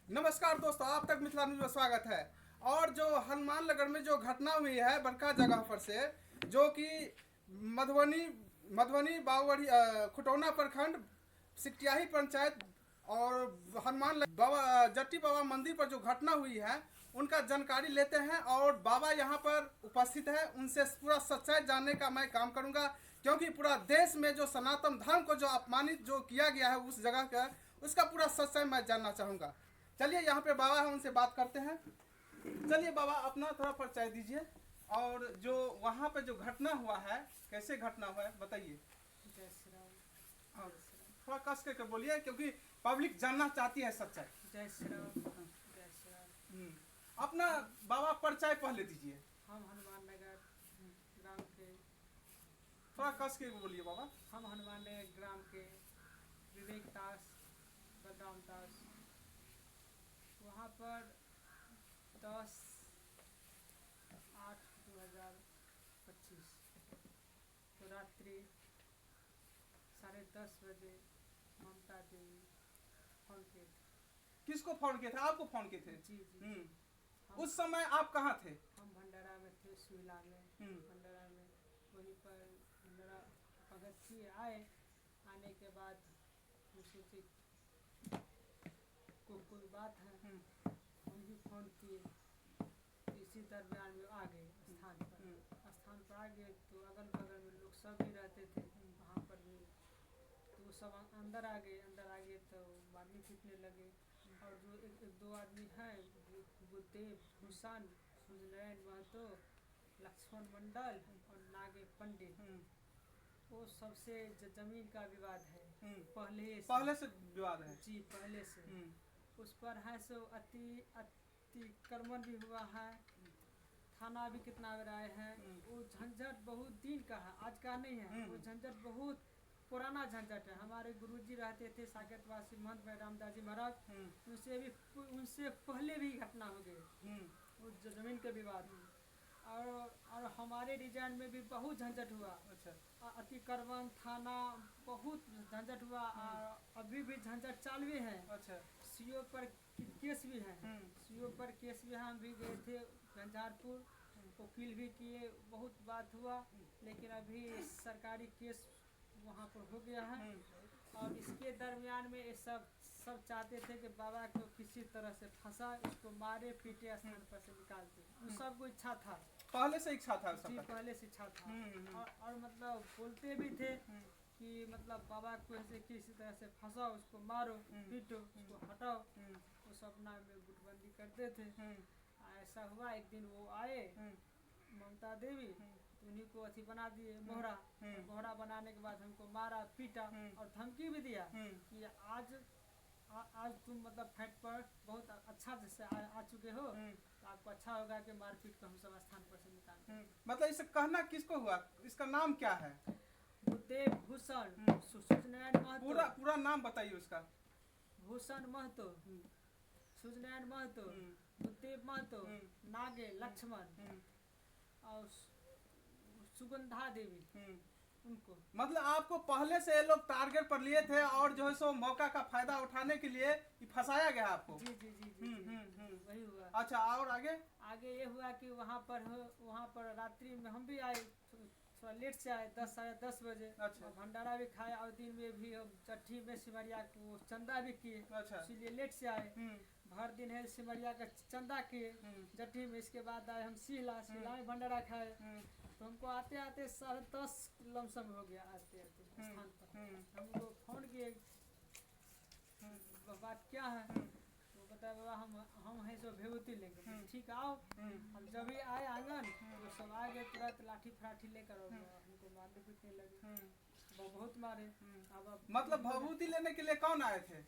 नमस्कार दोस्तों, आप तक मिथिला न्यूज में स्वागत है। और जो हनुमान नगर में जो घटना हुई है बड़का जगह पर से, जो कि मधुबनी मधुबनी बावड़ी खुटौना प्रखंड सिकटियाही पंचायत और बाबा जट्टी बाबा मंदिर पर जो घटना हुई है उनका जानकारी लेते हैं। और बाबा यहाँ पर उपस्थित है, उनसे पूरा सच्चाई जानने का मैं काम करूंगा, क्योंकि पूरा देश में जो सनातन धर्म को जो अपमानित जो किया गया है उस जगह का, उसका पूरा सच्चाई मैं जानना चाहूँगा। चलिए, यहाँ पे बाबा है, उनसे बात करते हैं। चलिए बाबा, अपना थोड़ा परिचय दीजिए और जो वहाँ पे जो घटना हुआ है, कैसे घटना हुआ है बताइए। जय श्री राम। हाँ, जय श्री राम। थोड़ा कस के बोलिए, क्योंकि पब्लिक जानना चाहती है सच्चाई। जय श्री राम। जय श्री राम। अपना बाबा परिचय पहले दीजिए। हम हनुमान नगर ग्राम के थोड़ा कस के बोलिए बाबा। हम हनुमान नगर ग्राम के विवेक दास, बलराम दास, वहाँ पर 10/8/2025 तो रात्रि 10:30 बजे ममता देवी फोन किए थे। किसको फोन किए थे? आपको फोन किए थे? जी जी जी। उस समय आप कहाँ थे? हम भंडारा में थे, सुईला में। भंडारा में वहीं पर भंडारा भगत जी आए। आने के बाद हम सोचे कोई बात है, हम भी फ़ोन किए। इसी दरमियान में आ गए स्थान पर आ गए तो अगल बगल में लोग सब भी रहते थे वहाँ पर भी। तो वो सब अंदर आ गए तो मारने पीटने लगे। और जो एक दो आदमी हैं, बुद्धदेव भूषण, सूर्यनारायण महतो, लक्ष्मण मंडल और नागे पंडित, वो सबसे जमीन का विवाद है पहले से विवाद है जी, पहले से। उस पर है सो अतिक्रमण भी हुआ है। थाना भी कितना बार आए हैं। वो झंझट बहुत दिन का है, आज का नहीं है। वो झंझट बहुत पुराना झंझट है। हमारे गुरुजी रहते थे साकेतवासी महंत भाई रामदास जी महाराज, उनसे पहले भी घटना हो गई वो जमीन के विवाद। और हमारे डिजाइन में भी बहुत झंझट हुआ। अच्छा। अतिक्रमण थाना बहुत झंझट हुआ और अभी भी झंझट चालू है। अच्छा। सीओ पर केस भी है। सीओ पर केस भी हम भी गए थे झंझारपुर, वकील भी किए, बहुत बात हुआ, लेकिन अभी सरकारी केस वहाँ पर हो गया है। और इसके दरमियान में ये सब चाहते थे कि बाबा को किसी तरह से फंसा, इसको मारे पीटे, स्थान पर से निकाल दे। सबको इच्छा था, पहले से इच्छा था जी, पहले से इच्छा था। और मतलब बोलते भी थे कि मतलब बाबा को ऐसे किसी तरह से फंसाओ, उसको मारो पीटो, उसको हटाओ। वो सपना में गुटबंदी करते थे। ऐसा हुआ, एक दिन वो आए ममता देवी, तो उन्हीं को अथी बना दिए मोहरा बनाने के बाद हमको मारा पीटा और धमकी भी दिया कि आज तुम मतलब फैट पर बहुत अच्छा जैसे आ चुके हो, तो आपको अच्छा होगा कि मारपीट को हम सब स्थान पर से निकाल। मतलब इसे कहना किसको हुआ? इसका नाम क्या है? बुद्धदेव भूषण सूर्यनारायण महतो। पूरा नाम बताइए उसका। भूषण महतो, सूर्यनारायण महतो, बुद्धदेव महतो, नागे लक्ष्मण और सुगंधा देवी, उनको मतलब आपको पहले से ये लोग टारगेट पर लिए थे और जो है सो मौका का फायदा उठाने के लिए फंसाया गया आपको। जी जी जी जी, वही हुआ। अच्छा, और आगे ये हुआ कि वहाँ पर रात्रि में हम भी आए, थोड़ा लेट से आए, 10 साढ़े 10 बजे। अच्छा। भंडारा भी खाए और दिन में भी चट्ठी में सिमरिया को चंदा भी किए। अच्छा। इसीलिए लेट से आए। भर दिन है सिमरिया का चंदा किए जट्ठी में। इसके बाद आए हम सिला में भंडारा खाए। तो हमको आते आते 10:30 लमसम हो गया आते आते स्थान पर। हमको फोन किए, बात क्या है? तो बताया बाबा हम हैं सो भेवती लेंगे। ठीक आओ। हम जब ही आए आंगन तो सब आ गए, तुरंत लाठी फराठी लेकर हमको मारने पीटने लगे। बहुत मारे। अब मतलब भभूति लेने के लिए कौन आए थे?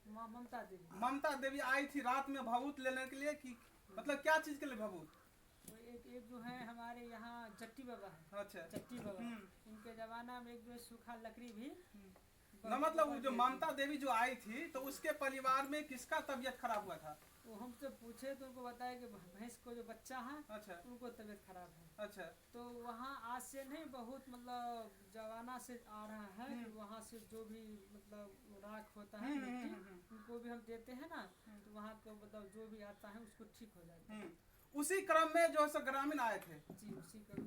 ममता देवी। ममता देवी आई थी रात में भभूत लेने के लिए कि मतलब क्या चीज के लिए भभूत? तो एक जो है हमारे यहाँ जट्टी बाबा है। अच्छा। जट्टी बाबा, इनके जमाना में एक जो सूखा लकड़ी भी न, मतलब वो जो ममता देवी जो आई थी तो उसके परिवार में किसका तबीयत खराब हुआ था? वो हमसे पूछे तो उनको बताया कि भैंस को जो बच्चा है। अच्छा। उनको तबीयत खराब है। अच्छा। तो वहाँ आज से नहीं, बहुत मतलब जमाना से आ रहा है कि वहाँ से जो भी मतलब राख होता है मिट्टी, उनको को भी हम देते हैं ना, तो वहाँ को मतलब जो भी आता है उसको ठीक हो जाता है। उसी क्रम में जो है सो ग्रामीण आए थे। जी, उसी क्रम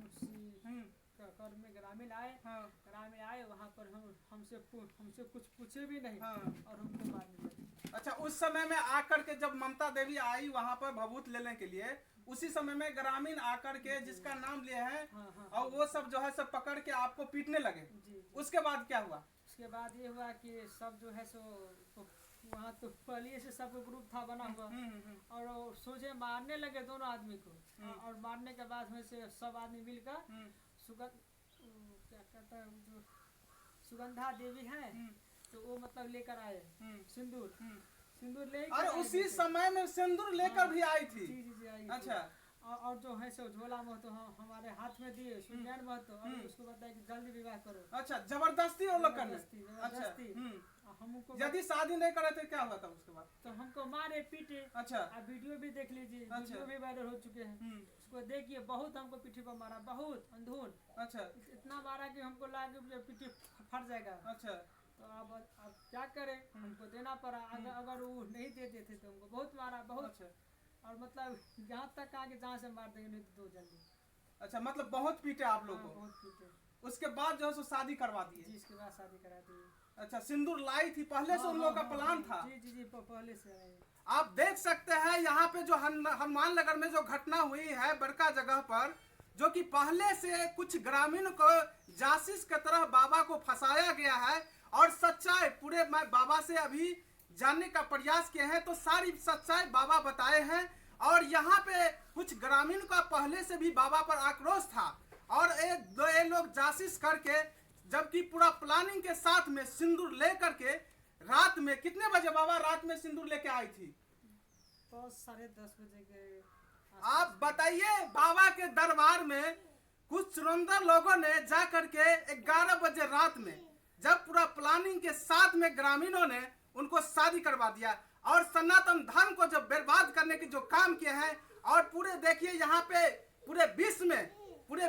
में ग्रामीण आए। ग्रामीण आए, वहाँ पर हमसे कुछ पूछे भी नहीं और हमको मारने लगे। अच्छा, उस समय में आकर के जब ममता देवी आई वहाँ पर भभूत लेने के लिए, उसी समय में ग्रामीण आकर के जिसका नाम लिए हैं और वो सब जो है सब पकड़ के आपको पीटने लगे। उसके बाद क्या हुआ? उसके बाद ये हुआ कि सब जो है सो वहाँ तो पहले से सब ग्रुप था बना हुआ और सोचे मारने लगे दोनों आदमी को। और मारने के बाद में से सब आदमी मिलकर क्या कहता है जो सुगंधा देवी है, तो वो मतलब लेकर आए सिंदूर ले। और उसी समय में सिंदूर लेकर भी आई थी। जी आई। अच्छा, और जो है सो झोला महतो हमारे हाथ में दिए, सुनैन महतो, और उसको बताया कि जल्दी विवाह करो। अच्छा, जबरदस्ती वो लोग करने। जबरदस्ती। हमको यदि शादी नहीं करे तो क्या हुआ था उसके बाद? तो हमको मारे पीटे। अच्छा, आप वीडियो भी देख लीजिए, वीडियो भी वायरल हो चुके हैं। उसको देखिए, बहुत हमको पीठी पर मारा, बहुत अंधून। अच्छा, इतना मारा कि हमको लगा पीठी फट जाएगा। अच्छा, तो अब क्या करें, हमको देना पड़ा। अगर वो नहीं देते थे तो हमको बहुत मारा, बहुत। और मतलब यहाँ तक आगे जहाँ से मार देंगे नहीं तो 2 जल्दी। अच्छा, मतलब बहुत पीटे आप लोग को। बहुत पीटे। उसके बाद जो है सो शादी करवा दिए। जी, इसके बाद शादी करा दी। अच्छा, सिंदूर लाई थी पहले से उन लोगों का प्लान था। जी पहले से आए। आप देख सकते हैं यहाँ पे जो हनुमान नगर में जो घटना हुई है बड़का जगह पर, जो कि पहले से कुछ ग्रामीण को जासूस की तरह बाबा को फंसाया गया है और सच्चाई पूरे मैं बाबा से अभी जानने का प्रयास किए हैं तो सारी सच्चाई बाबा बताए हैं। और यहाँ पे कुछ ग्रामीण का पहले से भी बाबा पर आक्रोश था और ये लोग जासूस करके, जबकि पूरा प्लानिंग के साथ में सिंदूर लेकर के रात में कितने बजे बाबा रात में सिंदूर लेके आई थी? 10-10:30 बजे के। आप बताइए, बाबा के दरबार में कुछ चुरंदर लोगों ने जा करके 11 बजे रात में, जब पूरा प्लानिंग के साथ में ग्रामीणों ने उनको शादी करवा दिया और सनातन धर्म को जब बर्बाद करने की जो काम किए हैं। और पूरे देखिए यहाँ पे पूरे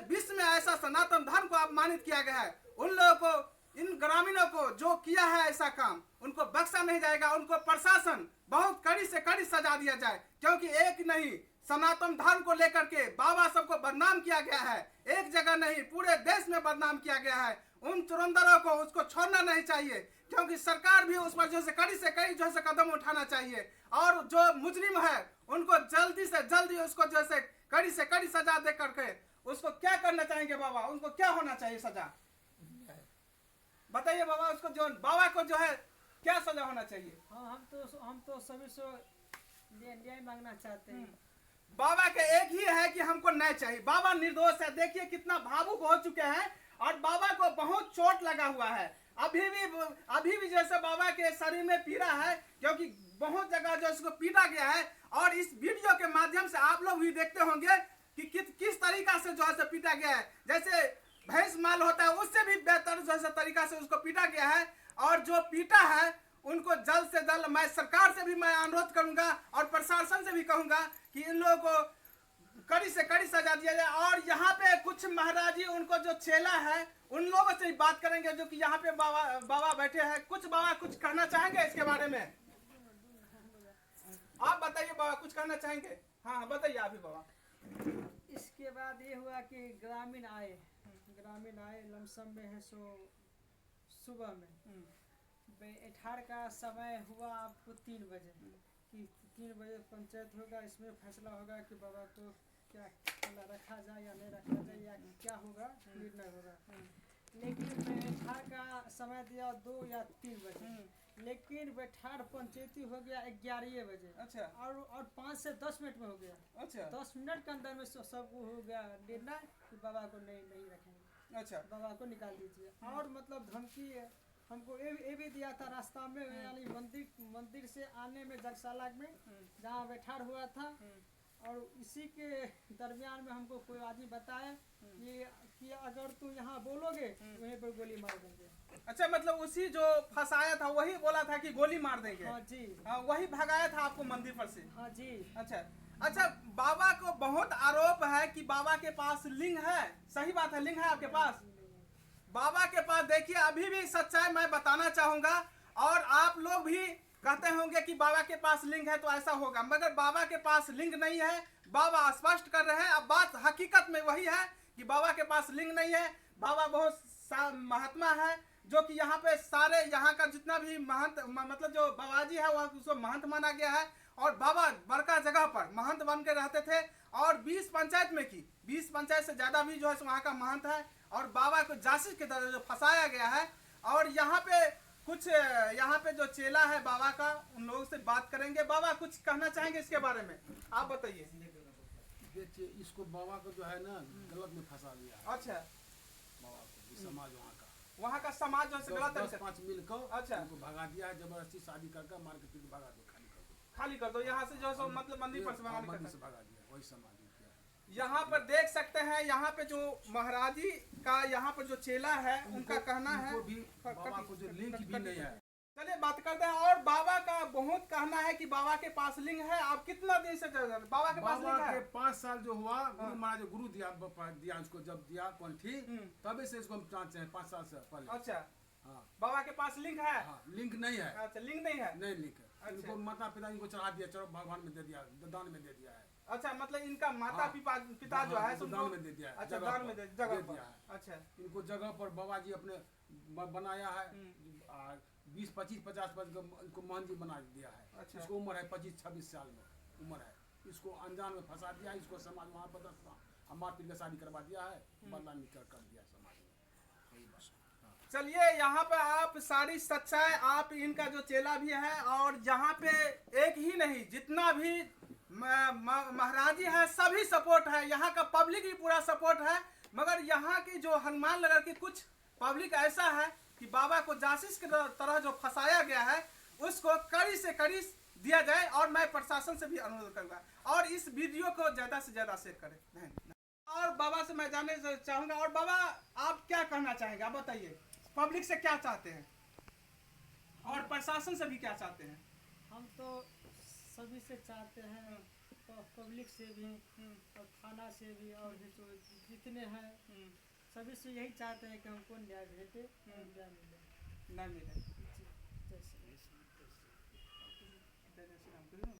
विश्व में ऐसा सनातन धर्म को अपमानित किया गया है। उन लोगों को, इन ग्रामीणों को जो किया है ऐसा काम, उनको बख्शा नहीं जाएगा। उनको प्रशासन बहुत कड़ी से कड़ी सजा दिया जाए, क्योंकि एक नहीं सनातन धर्म को लेकर के बाबा सबको बदनाम किया गया है। एक जगह नहीं, पूरे देश में बदनाम किया गया है। उन चुरंदरों को उसको छोड़ना नहीं चाहिए, क्योंकि सरकार भी उस पर जो से कड़ी कदम उठाना चाहिए। और जो मुजरिम है उनको जल्दी से जल्दी उसको जो से कड़ी सजा दे करके उसको क्या करना चाहेंगे बाबा? उनको क्या होना चाहिए सजा? बताइए बाबा, उसको जो बाबा को जो है क्या सजा होना चाहिए? हाँ, हम तो सभी से न्याय मांगना चाहते हैं। बाबा के एक ही है कि हमको न्याय चाहिए। बाबा निर्दोष है। देखिए कितना भावुक हो चुके हैं और बाबा को बहुत चोट लगा हुआ है। अभी भी जैसे बाबा के शरीर में पीड़ा है, क्योंकि बहुत जगह जो उसको पीटा गया है। और इस वीडियो के माध्यम से आप लोग भी देखते होंगे कि किस तरीका से जो है पीटा गया है। जैसे भैंस माल होता है उससे भी बेहतर जो है तरीका से उसको पीटा गया है। और जो पीटा है उनको जल्द से जल्द, मैं सरकार से भी मैं अनुरोध करूंगा और प्रशासन से भी कहूंगा कि इन लोगों को कड़ी से कड़ी सजा दिया जाए। और यहाँ पे कुछ महाराजी, उनको जो चेला है उन लोगों से ही बात करेंगे जो कि यहाँ पे बाबा बैठे हैं। बाबा कुछ कहना चाहेंगे इसके बारे में? आप बताइए बाबा, कुछ कहना चाहेंगे? हाँ बताइए आप ही बाबा। इसके बाद ये हुआ कि ग्रामीण आए लमसम में है सो सुबह में 18 का समय हुआ आपको 3 बजे कि 3 बजे पंचायत होगा, इसमें फैसला होगा कि बाबा को क्या रखा जाए या नहीं रखा जाए या क्या होगा, निर्णय होगा। लेकिन 18 का समय दिया 2 या 3 बजे, लेकिन बैठार पंचायती हो गया 11 बजे। अच्छा। और 5 से 10 मिनट में हो गया। अच्छा। 10 मिनट के अंदर में सब हो गया निर्णय कि बाबा को नहीं रखेंगे। अच्छा। बाबा को निकाल दीजिए। और मतलब धमकी हमको ये भी दिया था रास्ता में, यानी मंदिर से आने में जगशाला में जहाँ बैठार हुआ था। और इसी के दरमियान में हमको कोई आदमी बताया कि अगर तू यहाँ बोलोगे वहीं पर गोली मार देंगे। अच्छा, मतलब उसी जो फंसाया था वही बोला था कि गोली मार देंगे? हाँ जी। हाँ, वही भगाया था आपको मंदिर पर से? हाँ जी। अच्छा, बाबा को बहुत आरोप है कि बाबा के पास लिंग है। सही बात है, लिंग है आपके पास? बाबा के पास देखिए, अभी भी सच्चाई मैं बताना चाहूंगा और आप लोग भी कहते होंगे कि बाबा के पास लिंग है तो ऐसा होगा, मगर बाबा के पास लिंग नहीं है। बाबा स्पष्ट कर रहे हैं। अब बात हकीकत में वही है कि बाबा के पास लिंग नहीं है। बाबा बहुत महात्मा है, जो कि यहाँ पे सारे यहाँ का जितना भी महंत मतलब जो बाबाजी है वह उसको महंत माना गया है। और बाबा बड़का जगह पर महंत बन के रहते थे और 20 पंचायत में की 20 पंचायत से ज़्यादा भी जो है वहाँ का महंत है। और बाबा को जासूस के तरह जो फंसाया गया है। और यहाँ पे कुछ यहाँ पे जो चेला है बाबा का, उन लोगों से बात करेंगे। बाबा कुछ कहना चाहेंगे इसके बारे में, आप बताइए। देखिए, इसको बाबा को जो है ना गलत में फंसा दिया है। अच्छा, बाबा को समाज वहाँ का समाज जो है गलत तरीके से 10-5 मिलकर अच्छा उनको भगा दिया है। जबरदस्ती शादी करके मार के फिर भगा दो, खाली कर दो यहाँ से जो है मतलब मंदिर पर से भगा दिया। वही समाज किया है। यहाँ पर देख सकते हैं, यहाँ पे जो महाराजी का यहाँ पर जो चेला है उनका कहना है भी बाबा को जो लिंक भी नहीं है। चलिए बात करते हैं। और बाबा का बहुत कहना है कि बाबा के पास लिंग है। आप कितना दिन से बाबा के पास लिंग है? 5 साल जो हुआ, गुरु महाराज गुरु दिया उसको, जब दिया पंथी तभी से इसको हम जानते हैं 5 साल से पहले। अच्छा, हाँ, बाबा के पास लिंग है? हाँ, लिंक नहीं है। अच्छा, लिंग नहीं है, नहीं लिंक है। इनको माता पिता इनको चढ़ा दिया, चलो भगवान में दे दिया, दान में दे दिया है। अच्छा, मतलब इनका माता पिता जो है दान में दे दिया है। अच्छा, दान में दे जगह दिया है। अच्छा, इनको जगह पर बाबा जी अपने बनाया है। 20, 25, 50 वर्ष इनको महन जी बना दिया है। अच्छा। इसको उम्र है 25-26 साल में उम्र है। इसको अनजान में फंसा दिया है। इसको समाज वहाँ पर मार पीट का शादी करवा दिया है, बदला निकल कर दिया समाज में। चलिए यहाँ पे आप सारी सच्चाई, आप इनका जो चेला भी है और यहाँ पे एक ही नहीं जितना भी महाराजी है सभी सपोर्ट है। यहाँ का पब्लिक भी पूरा सपोर्ट है। मगर यहाँ की जो हनुमान नगर की कुछ पब्लिक ऐसा है कि बाबा को जासूस की तरह जो फंसाया गया है उसको कड़ी से कड़ी दिया जाए। और मैं प्रशासन से भी अनुरोध करूँगा और इस वीडियो को ज़्यादा से ज़्यादा शेयर करें। और बाबा से मैं जानने चाहूँगा, और बाबा आप क्या कहना चाहेंगे, आप बताइए। पब्लिक से क्या चाहते हैं और प्रशासन से भी क्या चाहते हैं? हम तो सभी से चाहते हैं, पब्लिक से भी और थाना से भी, और जो जितने हैं सभी से यही चाहते हैं कि हमको न्याय भेटे, न्याय मिले। नहीं मिले। जय श्री राम।